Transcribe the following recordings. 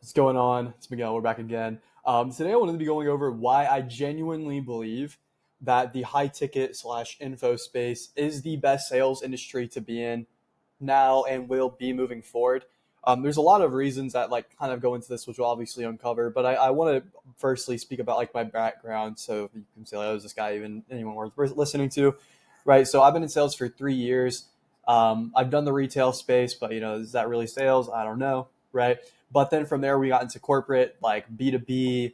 What's going on? It's Miguel. We're back again. Today, I wanted to be going over why I genuinely believe that the high ticket slash info space is the best sales industry to be in now and will be moving forward. There's a lot of reasons that like kind of go into this, which we'll obviously uncover. But I want to firstly speak about like my background, so you can say, "Oh, is this guy even anyone worth listening to?" Right. So I've been in sales for 3 years. I've done the retail space, but is that really sales? I don't know. Right. But then from there, we got into corporate, like B2B,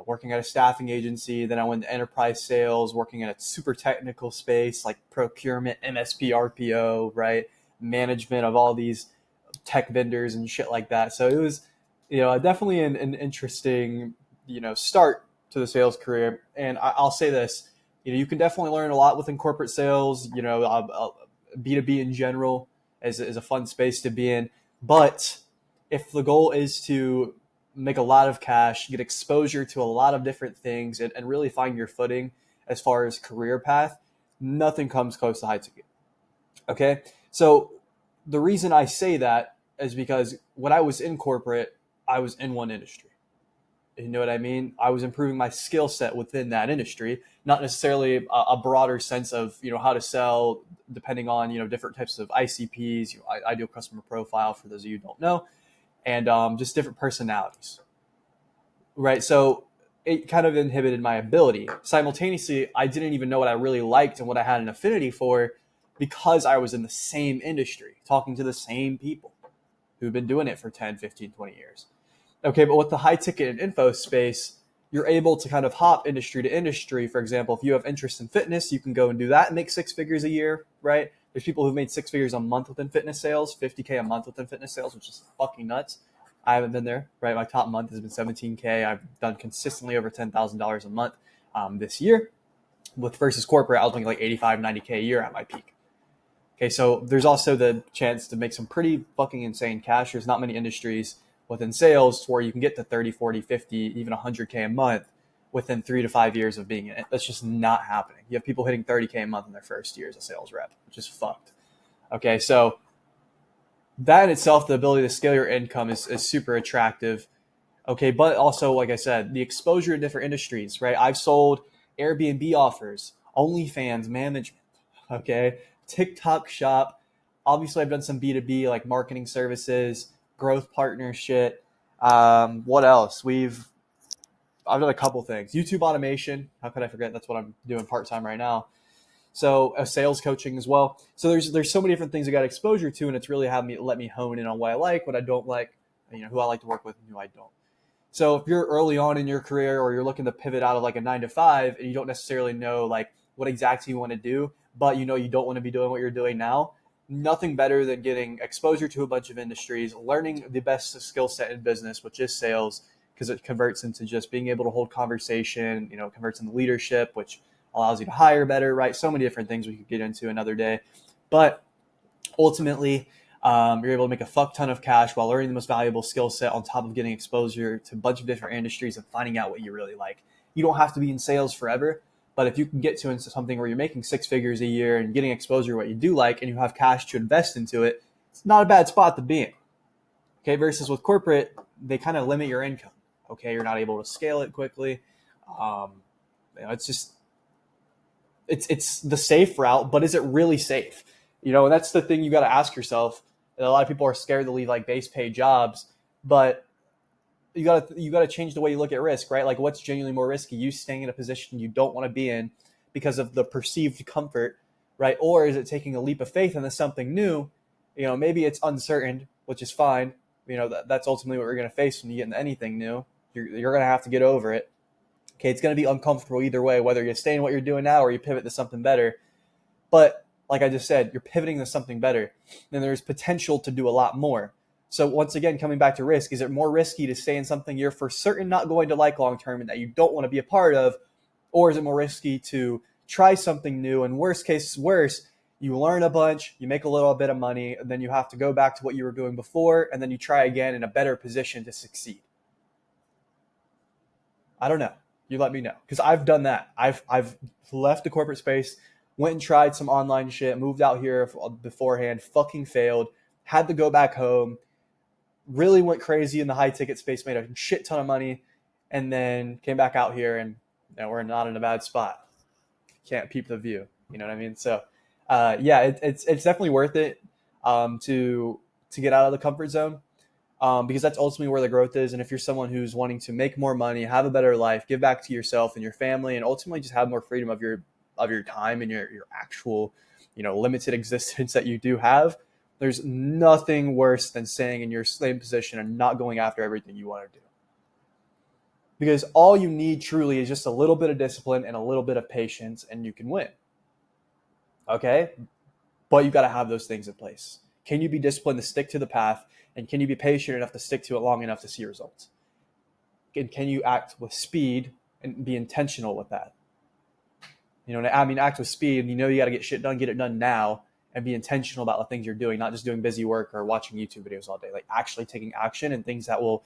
working at a staffing agency. Then I went to enterprise sales, working in a super technical space like procurement, MSP, RPO, right? Management of all these tech vendors and shit like that. So it was, definitely an interesting, start to the sales career. And I'll say this, you can definitely learn a lot within corporate sales, B2B in general is a fun space to be in. But if the goal is to make a lot of cash, get exposure to a lot of different things, and really find your footing as far as career path, nothing comes close to high ticket. Okay. So the reason I say that is because when I was in corporate, I was in one industry. You know what I mean? I was improving my skill set within that industry, not necessarily a broader sense of, how to sell depending on, different types of ICPs, ideal customer profile for those of you who don't know, and just different personalities, right? So it kind of inhibited my ability. Simultaneously, I didn't even know what I really liked and what I had an affinity for because I was in the same industry, talking to the same people who've been doing it for 10, 15, 20 years. Okay, but with the high ticket and info space, you're able to kind of hop industry to industry. For example, if you have interest in fitness, you can go and do that and make six figures a year, right? There's people who've made six figures a month within fitness sales, 50K a month within fitness sales, which is fucking nuts. I haven't been there, right? My top month has been 17K. I've done consistently over $10,000 a month this year. With versus corporate, I was making like 85, 90K a year at my peak. Okay, so there's also the chance to make some pretty fucking insane cash. There's not many industries within sales where you can get to 30, 40, 50, even 100K a month within 3 to 5 years of being in it. That's just not happening. You have people hitting 30K a month in their first year as a sales rep, which is fucked. Okay, so that in itself, the ability to scale your income is super attractive. Okay, but also, like I said, the exposure to different industries, right? I've sold Airbnb offers, OnlyFans management, okay, TikTok shop. Obviously, I've done some B2B like marketing services, growth partnership. What else? I've done a couple things. YouTube automation. How could I forget? That's what I'm doing part time right now. So sales coaching as well. So there's so many different things I got exposure to, and it's really let me hone in on what I like, what I don't like, who I like to work with, and who I don't. So if you're early on in your career or you're looking to pivot out of like a 9 to 5 and you don't necessarily know like what exactly you want to do, but you don't want to be doing what you're doing now, nothing better than getting exposure to a bunch of industries, learning the best skill set in business, which is sales, because it converts into just being able to hold conversation, converts into leadership, which allows you to hire better, right? So many different things we could get into another day. But ultimately, you're able to make a fuck ton of cash while learning the most valuable skill set on top of getting exposure to a bunch of different industries and finding out what you really like. You don't have to be in sales forever, but if you can get to into something where you're making six figures a year and getting exposure to what you do like and you have cash to invest into it, it's not a bad spot to be in. Okay, versus with corporate, they kind of limit your income. Okay, you're not able to scale it quickly. It's just it's the safe route, but is it really safe? And that's the thing you got to ask yourself. And a lot of people are scared to leave like base pay jobs, but you got to change the way you look at risk, right? Like what's genuinely more risky? You staying in a position you don't want to be in because of the perceived comfort, right? Or is it taking a leap of faith into something new? Maybe it's uncertain, which is fine. That's ultimately what we're going to face when you get into anything new. You're going to have to get over it. Okay, it's going to be uncomfortable either way, whether you stay in what you're doing now or you pivot to something better. But like I just said, you're pivoting to something better. Then there's potential to do a lot more. So once again, coming back to risk, is it more risky to stay in something you're for certain not going to like long-term and that you don't want to be a part of? Or is it more risky to try something new and worst case worse, you learn a bunch, you make a little bit of money, and then you have to go back to what you were doing before and then you try again in a better position to succeed? I don't know. You let me know, because I've done that. I've left the corporate space, went and tried some online shit, moved out here beforehand, fucking failed, had to go back home, really went crazy in the high ticket space, made a shit ton of money, and then came back out here and we're not in a bad spot. Can't peep the view. You know what I mean? So, yeah, it's definitely worth it to get out of the comfort zone because that's ultimately where the growth is. And if you're someone who's wanting to make more money, have a better life, give back to yourself and your family, and ultimately just have more freedom of your time and your actual limited existence that you do have, there's nothing worse than staying in your same position and not going after everything you want to do. Because all you need truly is just a little bit of discipline and a little bit of patience, and you can win. Okay? But you got to have those things in place. Can you be disciplined to stick to the path? And can you be patient enough to stick to it long enough to see results? And can you act with speed and be intentional with that? Act with speed, and you got to get shit done, get it done now, and be intentional about the things you're doing, not just doing busy work or watching YouTube videos all day, like actually taking action and things that will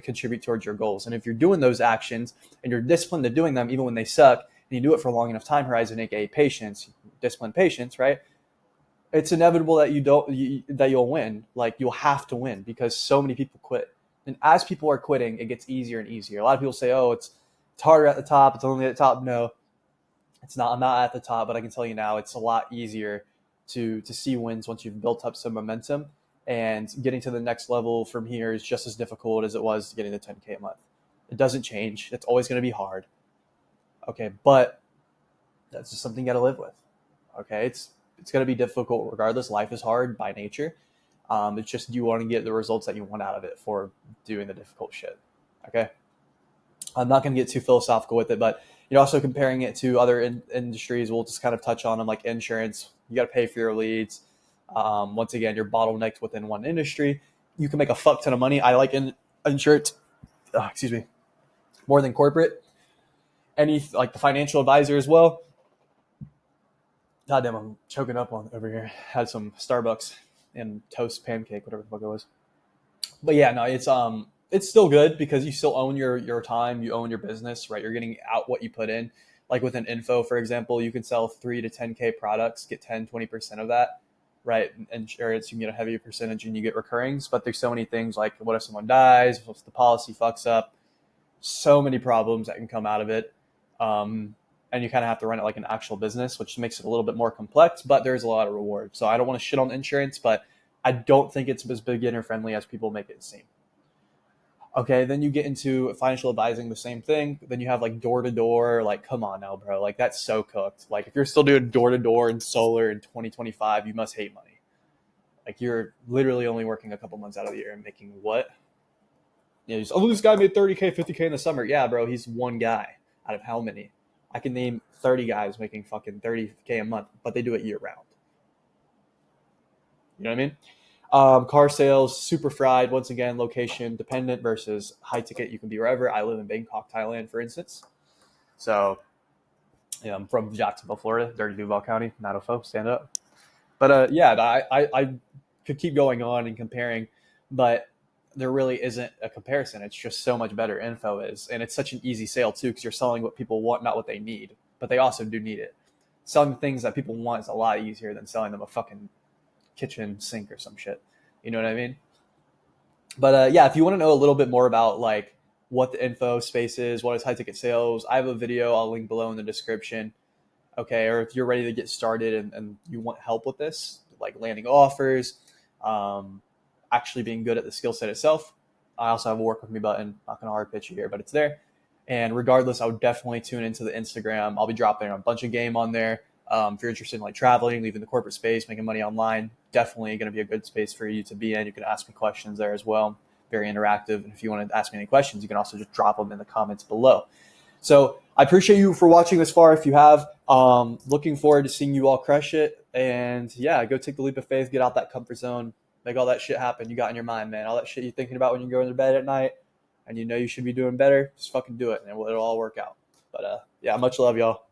contribute towards your goals. And if you're doing those actions and you're disciplined to doing them, even when they suck, and you do it for a long enough time horizon, aka patience, discipline, patience, right? It's inevitable that you'll win. Like, you'll have to win because so many people quit. And as people are quitting, it gets easier and easier. A lot of people say, oh, it's harder at the top. It's only at the top. No, it's not. I'm not at the top, but I can tell you now, it's a lot easier to see wins once you've built up some momentum. And getting to the next level from here is just as difficult as it was getting the 10K a month. It doesn't change. It's always going to be hard. Okay, but that's just something you got to live with. Okay, it's going to be difficult regardless. Life is hard by nature. It's just you want to get the results that you want out of it for doing the difficult shit. Okay, I'm not going to get too philosophical with it, but you're also comparing it to other industries. We'll just kind of touch on them, like insurance. You got to pay for your leads. Once again, you're bottlenecked within one industry. You can make a fuck ton of money. I like insurance, more than corporate. Like the financial advisor as well. God damn, I'm choking up on over here. Had some Starbucks and toast pancake, whatever the fuck it was. But yeah, no, it's still good because you still own your time, you own your business, right? You're getting out what you put in. Like with an info, for example, you can sell 3 to 10K products, get 10-20% of that, right? Insurance, you can get a heavier percentage and you get recurrings. But there's so many things like, what if someone dies? What if the policy fucks up? So many problems that can come out of it. And you kind of have to run it like an actual business, which makes it a little bit more complex, but there's a lot of reward. So I don't want to shit on insurance, but I don't think it's as beginner friendly as people make it seem. Okay, then you get into financial advising, the same thing. Then you have like door to door. Like, come on now, bro. Like, that's so cooked. Like, if you're still doing door to door and solar in 2025, you must hate money. Like, you're literally only working a couple months out of the year and making what? This guy made 30K, 50K in the summer. Yeah, bro, he's one guy out of how many? I can name 30 guys making fucking 30K a month, but they do it year round. You know what I mean? Car sales, super fried. Once again, location dependent versus high ticket. You can be wherever. I live in Bangkok, Thailand, for instance. So, I'm from Jacksonville, Florida, dirty Duval County, Natofo, stand up. But yeah, I could keep going on and comparing, but there really isn't a comparison. It's just so much better info is. And it's such an easy sale too, because you're selling what people want, not what they need. But they also do need it. Selling things that people want is a lot easier than selling them a fucking kitchen sink or some shit. You know what I mean? But yeah, if you want to know a little bit more about like what the info space is, what is high ticket sales, I have a video I'll link below in the description. Okay, or if you're ready to get started and you want help with this, like landing offers, actually being good at the skill set itself, I also have a work with me button. Not gonna hard pitch you here, but it's there. And regardless, I would definitely tune into the Instagram. I'll be dropping a bunch of game on there. If you're interested in like traveling, leaving the corporate space, making money online, definitely going to be a good space for you to be in. You can ask me questions there as well. Very interactive. And if you want to ask me any questions, you can also just drop them in the comments below. So I appreciate you for watching this far. If you have, looking forward to seeing you all crush it. And yeah, go take the leap of faith, get out that comfort zone, make all that shit happen you got in your mind, man. All that shit you're thinking about when you go into bed at night and you know you should be doing better, just fucking do it and it'll all work out. But yeah, much love, y'all.